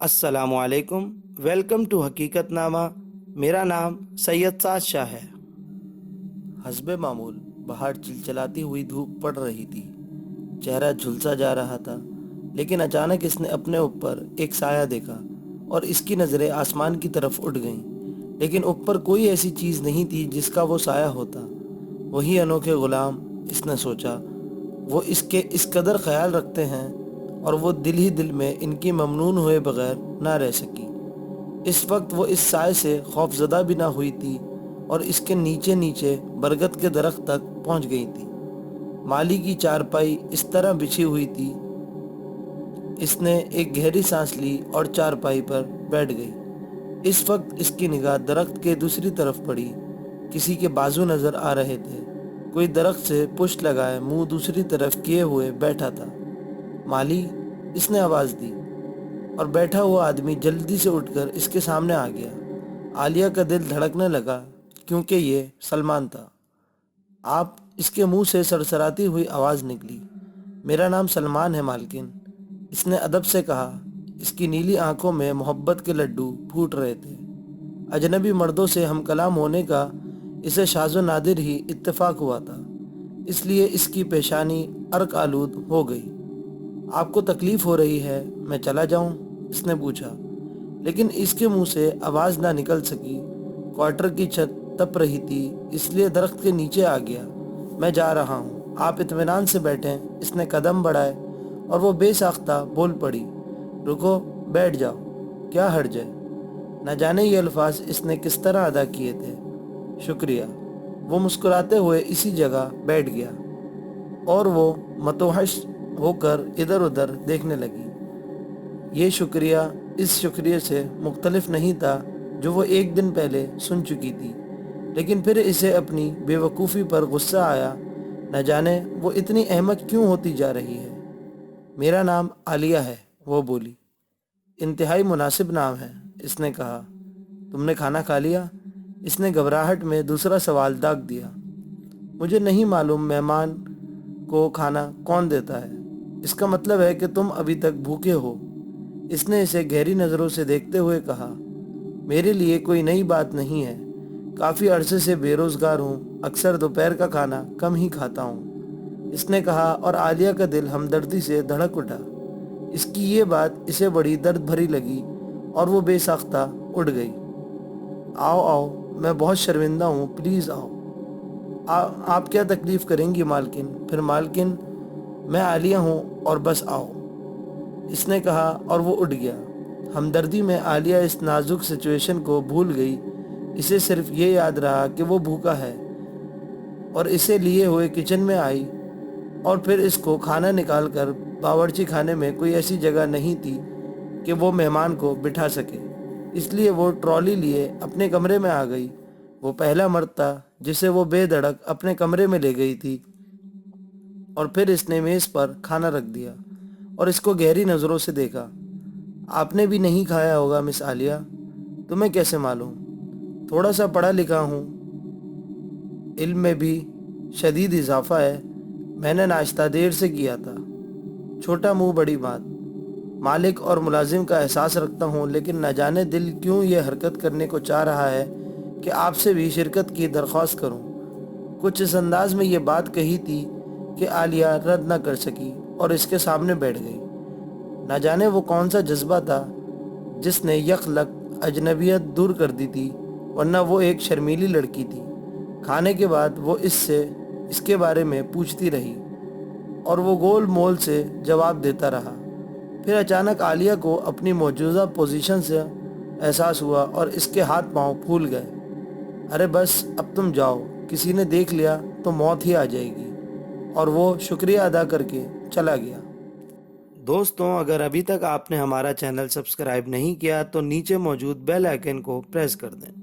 السلام علیکم، welcome to حقیقت نامہ۔ میرا نام سید سعد شاہ ہے۔ حسب معمول باہر چلچلاتی ہوئی دھوپ پڑ رہی تھی، چہرہ جھلسا جا رہا تھا، لیکن اچانک اس نے اپنے اوپر ایک سایہ دیکھا اور اس کی نظریں آسمان کی طرف اٹھ گئیں، لیکن اوپر کوئی ایسی چیز نہیں تھی جس کا وہ سایہ ہوتا۔ وہی انوکھے غلام، اس نے سوچا، وہ اس کے اس قدر خیال رکھتے ہیں اور وہ دل ہی دل میں ان کی ممنون ہوئے بغیر نہ رہ سکی۔ اس وقت وہ اس سائے سے خوف زدہ بھی نہ ہوئی تھی اور اس کے نیچے نیچے برگد کے درخت تک پہنچ گئی تھی۔ مالی کی چارپائی اس طرح بچھی ہوئی تھی، اس نے ایک گہری سانس لی اور چارپائی پر بیٹھ گئی۔ اس وقت اس کی نگاہ درخت کے دوسری طرف پڑی، کسی کے بازو نظر آ رہے تھے، کوئی درخت سے پشت لگائے منہ دوسری طرف کیے ہوئے بیٹھا تھا۔ مالی، اس نے آواز دی، اور بیٹھا ہوا آدمی جلدی سے اٹھ کر اس کے سامنے آ گیا۔ عالیہ کا دل دھڑکنے لگا کیونکہ یہ سلمان تھا۔ آپ؟ اس کے منہ سے سرسراتی ہوئی آواز نکلی۔ میرا نام سلمان ہے مالکن، اس نے ادب سے کہا۔ اس کی نیلی آنکھوں میں محبت کے لڈو پھوٹ رہے تھے۔ اجنبی مردوں سے ہم کلام ہونے کا اسے شاذ و نادر ہی اتفاق ہوا تھا، اس لیے اس کی پیشانی عرق آلود ہو گئی۔ آپ کو تکلیف ہو رہی ہے، میں چلا جاؤں؟ اس نے پوچھا، لیکن اس کے منہ سے آواز نہ نکل سکی۔ کوارٹر کی چھت تپ رہی تھی، اس لیے درخت کے نیچے آ گیا۔ میں جا رہا ہوں، آپ اطمینان سے بیٹھیں۔ اس نے قدم بڑھائے اور وہ بے ساختہ بول پڑی، رکو، بیٹھ جاؤ، کیا حرج ہے؟ نہ جانے یہ الفاظ اس نے کس طرح ادا کیے تھے۔ شکریہ۔ وہ مسکراتے ہوئے اسی جگہ بیٹھ گیا اور وہ متوحش ہو کر ادھر ادھر دیکھنے لگی۔ یہ شکریہ اس شکریہ سے مختلف نہیں تھا جو وہ ایک دن پہلے سن چکی تھی، لیکن پھر اسے اپنی بے وقوفی پر غصہ آیا۔ نہ جانے وہ اتنی احمق کیوں ہوتی جا رہی ہے۔ میرا نام عالیہ ہے، وہ بولی۔ انتہائی مناسب نام ہے، اس نے کہا۔ تم نے کھانا کھا لیا؟ اس نے گھبراہٹ میں دوسرا سوال داغ دیا۔ مجھے نہیں معلوم مہمان کو کھانا کون دیتا ہے، اس کا مطلب ہے کہ تم ابھی تک بھوکے ہو۔ اس نے اسے گہری نظروں سے دیکھتے ہوئے کہا۔ میرے لیے کوئی نئی بات نہیں ہے، کافی عرصے سے بے روزگار ہوں، اکثر دوپہر کا کھانا کم ہی کھاتا ہوں، اس نے کہا، اور عالیہ کا دل ہمدردی سے دھڑک اٹھا۔ اس کی یہ بات اسے بڑی درد بھری لگی اور وہ بے ساختہ اٹھ گئی۔ آؤ آؤ، میں بہت شرمندہ ہوں، پلیز آؤ۔ آپ کیا تکلیف کریں گی مالکن؟ پھر مالکن، میں عالیہ ہوں اور بس آؤ، اس نے کہا اور وہ اٹھ گیا۔ ہمدردی میں عالیہ اس نازک سچویشن کو بھول گئی۔ اسے صرف یہ یاد رہا کہ وہ بھوکا ہے اور اسے لیے ہوئے کچن میں آئی، اور پھر اس کو کھانا نکال کر باورچی خانے میں کوئی ایسی جگہ نہیں تھی کہ وہ مہمان کو بٹھا سکے، اس لیے وہ ٹرالی لیے اپنے کمرے میں آ گئی۔ وہ پہلا مرد تھا جسے وہ بے دھڑک اپنے کمرے میں لے گئی تھی، اور پھر اس نے میز پر کھانا رکھ دیا اور اس کو گہری نظروں سے دیکھا۔ آپ نے بھی نہیں کھایا ہوگا مس عالیہ؟ تمہیں کیسے معلوم؟ تھوڑا سا پڑھا لکھا ہوں، علم میں بھی شدید اضافہ ہے۔ میں نے ناشتہ دیر سے کیا تھا۔ چھوٹا منہ بڑی بات۔ مالک اور ملازم کا احساس رکھتا ہوں، لیکن نہ جانے دل کیوں یہ حرکت کرنے کو چاہ رہا ہے کہ آپ سے بھی شرکت کی درخواست کروں۔ کچھ اس انداز میں یہ بات کہی تھی کہ عالیہ رد نہ کر سکی اور اس کے سامنے بیٹھ گئی۔ نہ جانے وہ کون سا جذبہ تھا جس نے یک لک اجنبیت دور کر دی تھی، ورنہ وہ ایک شرمیلی لڑکی تھی۔ کھانے کے بعد وہ اس کے بارے میں پوچھتی رہی اور وہ گول مول سے جواب دیتا رہا۔ پھر اچانک عالیہ کو اپنی موجودہ پوزیشن سے احساس ہوا اور اس کے ہاتھ پاؤں پھول گئے۔ ارے بس، اب تم جاؤ، کسی نے دیکھ لیا تو موت ہی آ جائے گی، اور وہ شکریہ ادا کر کے چلا گیا۔ دوستوں، اگر ابھی تک آپ نے ہمارا چینل سبسکرائب نہیں کیا تو نیچے موجود بیل آئیکن کو پریس کر دیں۔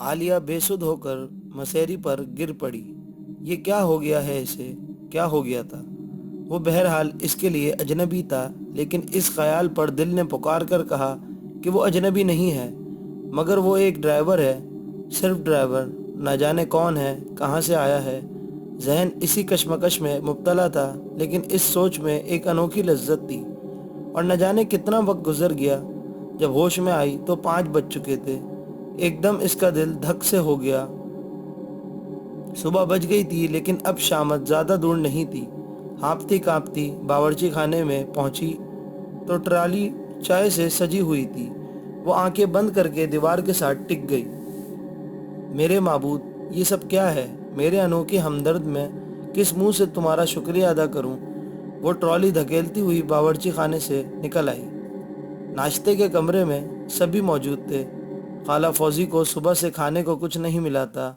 عالیہ بے سدھ ہو کر مسیری پر گر پڑی۔ یہ کیا ہو گیا ہے اسے؟ کیا ہو گیا تھا؟ وہ بہرحال اس کے لیے اجنبی تھا، لیکن اس خیال پر دل نے پکار کر کہا کہ وہ اجنبی نہیں ہے، مگر وہ ایک ڈرائیور ہے، صرف ڈرائیور۔ نہ جانے کون ہے، کہاں سے آیا ہے۔ ذہن اسی کشمکش میں مبتلا تھا، لیکن اس سوچ میں ایک انوکھی لذت تھی، اور نہ جانے کتنا وقت گزر گیا۔ جب ہوش میں آئی تو 5 بج چکے تھے۔ ایک دم اس کا دل دھک سے ہو گیا۔ صبح بج گئی تھی لیکن اب شامت زیادہ دور نہیں تھی۔ ہانپتی کانپتی باورچی خانے میں پہنچی تو ٹرالی چائے سے سجی ہوئی تھی۔ وہ آنکھیں بند کر کے دیوار کے ساتھ ٹک گئی۔ میرے معبود، یہ سب کیا ہے؟ میرے انوکھے ہمدرد، میں کس منہ سے تمہارا شکریہ ادا کروں؟ وہ ٹرالی دھکیلتی ہوئی باورچی خانے سے نکل آئی۔ ناشتے کے کمرے میں سبھی موجود تھے۔ خالہ فوزی کو صبح سے کھانے کو کچھ نہیں ملا تھا،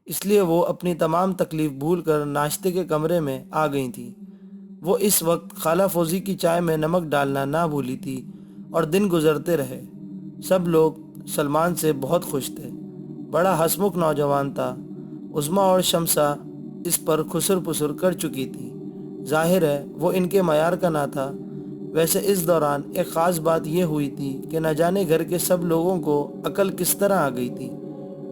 اس لیے وہ اپنی تمام تکلیف بھول کر ناشتے کے کمرے میں آ گئی تھیں۔ وہ اس وقت خالہ فوزی کی چائے میں نمک ڈالنا نہ بھولی تھی اور دن گزرتے رہے۔ سب لوگ سلمان سے بہت خوش تھے۔ بڑا ہسمکھ نوجوان تھا۔ عظمیٰ اور شمسہ اس پر خسر پسر کر چکی تھی۔ ظاہر ہے وہ ان کے معیار کا نہ تھا۔ ویسے اس دوران ایک خاص بات یہ ہوئی تھی کہ نہ جانے گھر کے سب لوگوں کو عقل کس طرح آ گئی تھی۔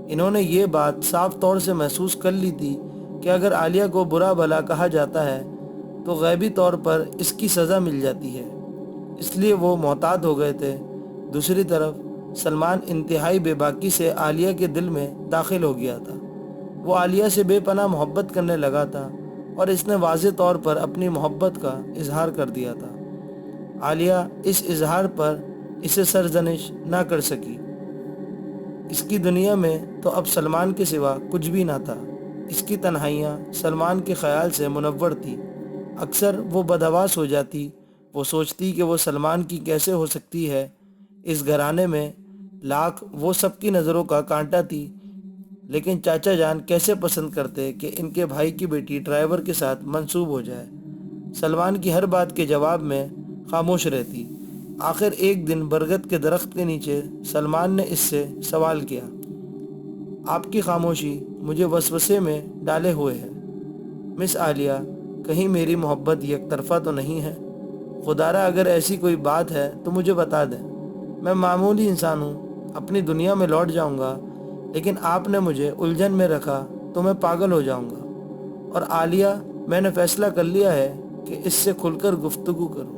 انہوں نے یہ بات صاف طور سے محسوس کر لی تھی کہ اگر عالیہ کو برا بھلا کہا جاتا ہے تو غیبی طور پر اس کی سزا مل جاتی ہے، اس لیے وہ محتاط ہو گئے تھے۔ دوسری طرف سلمان انتہائی بے باکی سے عالیہ کے دل میں داخل ہو گیا تھا۔ وہ عالیہ سے بے پناہ محبت کرنے لگا تھا اور اس نے واضح طور پر اپنی محبت کا اظہار کر دیا تھا۔ عالیہ اس اظہار پر اسے سرزنش نہ کر سکی۔ اس کی دنیا میں تو اب سلمان کے سوا کچھ بھی نہ تھا۔ اس کی تنہائیاں سلمان کے خیال سے منور تھی۔ اکثر وہ بدحواس ہو جاتی۔ وہ سوچتی کہ وہ سلمان کی کیسے ہو سکتی ہے۔ اس گھرانے میں لاکھ وہ سب کی نظروں کا کانٹا تھی، لیکن چاچا جان کیسے پسند کرتے کہ ان کے بھائی کی بیٹی ڈرائیور کے ساتھ منسوب ہو جائے۔ سلمان کی ہر بات کے جواب میں خاموش رہتی۔ آخر ایک دن برگد کے درخت کے نیچے سلمان نے اس سے سوال کیا، آپ کی خاموشی مجھے وسوسے میں ڈالے ہوئے ہے مس عالیہ، کہیں میری محبت یک طرفہ تو نہیں ہے؟ خدارا اگر ایسی کوئی بات ہے تو مجھے بتا دیں۔ میں معمولی انسان ہوں، اپنی دنیا میں لوٹ جاؤں گا، لیکن آپ نے مجھے الجھن میں رکھا تو میں پاگل ہو جاؤں گا۔ اور عالیہ، میں نے فیصلہ کر لیا ہے کہ اس سے کھل کر گفتگو کروں۔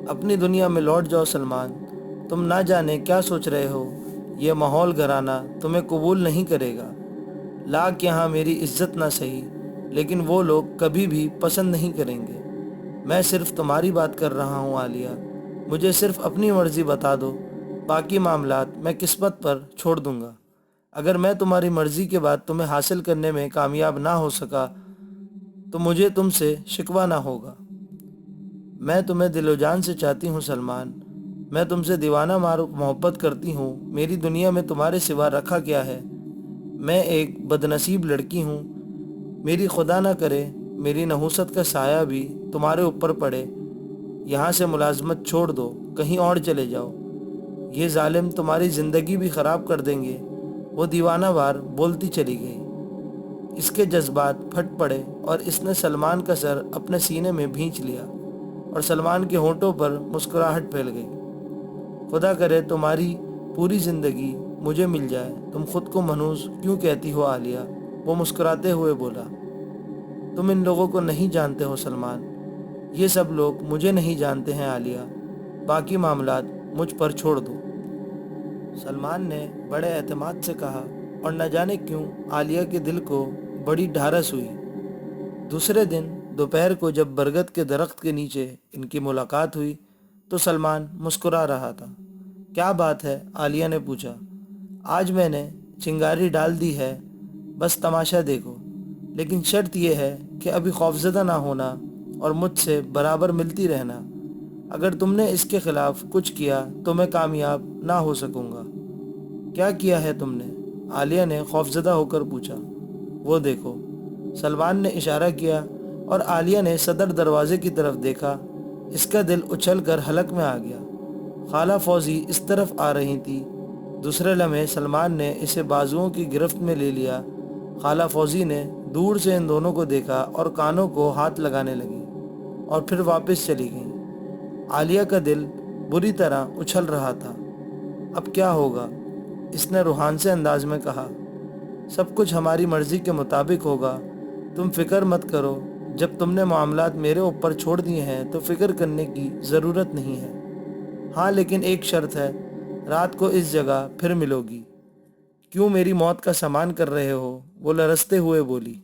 اپنی دنیا میں لوٹ جاؤ سلمان، تم نہ جانے کیا سوچ رہے ہو۔ یہ ماحول گھرانہ تمہیں قبول نہیں کرے گا۔ لاکھ یہاں میری عزت نہ سہی، لیکن وہ لوگ کبھی بھی پسند نہیں کریں گے۔ میں صرف تمہاری بات کر رہا ہوں عالیہ، مجھے صرف اپنی مرضی بتا دو، باقی معاملات میں قسمت پر چھوڑ دوں گا۔ اگر میں تمہاری مرضی کے بعد تمہیں حاصل کرنے میں کامیاب نہ ہو سکا تو مجھے تم سے شکوہ نہ ہوگا۔ میں تمہیں دل و جان سے چاہتی ہوں سلمان، میں تم سے دیوانہ مار محبت کرتی ہوں۔ میری دنیا میں تمہارے سوا رکھا کیا ہے؟ میں ایک بدنصیب لڑکی ہوں۔ میری خدا نہ کرے میری نحوست کا سایہ بھی تمہارے اوپر پڑے۔ یہاں سے ملازمت چھوڑ دو، کہیں اور چلے جاؤ، یہ ظالم تمہاری زندگی بھی خراب کر دیں گے۔ وہ دیوانہ وار بولتی چلی گئی۔ اس کے جذبات پھٹ پڑے اور اس نے سلمان کا سر اپنے سینے میں بھینچ لیا اور سلمان کے ہونٹوں پر مسکراہٹ پھیل گئی۔ خدا کرے تمہاری پوری زندگی مجھے مل جائے، تم خود کو منحوس کیوں کہتی ہو عالیہ؟ وہ مسکراتے ہوئے بولا، تم ان لوگوں کو نہیں جانتے ہو سلمان، یہ سب لوگ مجھے نہیں جانتے ہیں عالیہ، باقی معاملات مجھ پر چھوڑ دو۔ سلمان نے بڑے اعتماد سے کہا، اور نہ جانے کیوں عالیہ کے دل کو بڑی ڈھارس ہوئی۔ دوسرے دن دوپہر کو جب برگد کے درخت کے نیچے ان کی ملاقات ہوئی تو سلمان مسکرا رہا تھا۔ کیا بات ہے؟ عالیہ نے پوچھا۔ آج میں نے چنگاری ڈال دی ہے، بس تماشا دیکھو، لیکن شرط یہ ہے کہ ابھی خوفزدہ نہ ہونا اور مجھ سے برابر ملتی رہنا۔ اگر تم نے اس کے خلاف کچھ کیا تو میں کامیاب نہ ہو سکوں گا۔ کیا کیا ہے تم نے؟ عالیہ نے خوفزدہ ہو کر پوچھا۔ وہ دیکھو، سلمان نے اشارہ کیا اور عالیہ نے صدر دروازے کی طرف دیکھا۔ اس کا دل اچھل کر حلق میں آ گیا۔ خالہ فوزی اس طرف آ رہی تھی۔ دوسرے لمحے سلمان نے اسے بازوؤں کی گرفت میں لے لیا۔ خالہ فوزی نے دور سے ان دونوں کو دیکھا اور کانوں کو ہاتھ لگانے لگی اور پھر واپس چلی گئیں۔ عالیہ کا دل بری طرح اچھل رہا تھا۔ اب کیا ہوگا؟ اس نے روحان سے انداز میں کہا۔ سب کچھ ہماری مرضی کے مطابق ہوگا، تم فکر مت کرو، جب تم نے معاملات میرے اوپر چھوڑ دیے ہیں تو فکر کرنے کی ضرورت نہیں ہے۔ ہاں لیکن ایک شرط ہے، رات کو اس جگہ پھر ملو گی۔ کیوں میری موت کا سامان کر رہے ہو؟ وہ لرزتے ہوئے بولی۔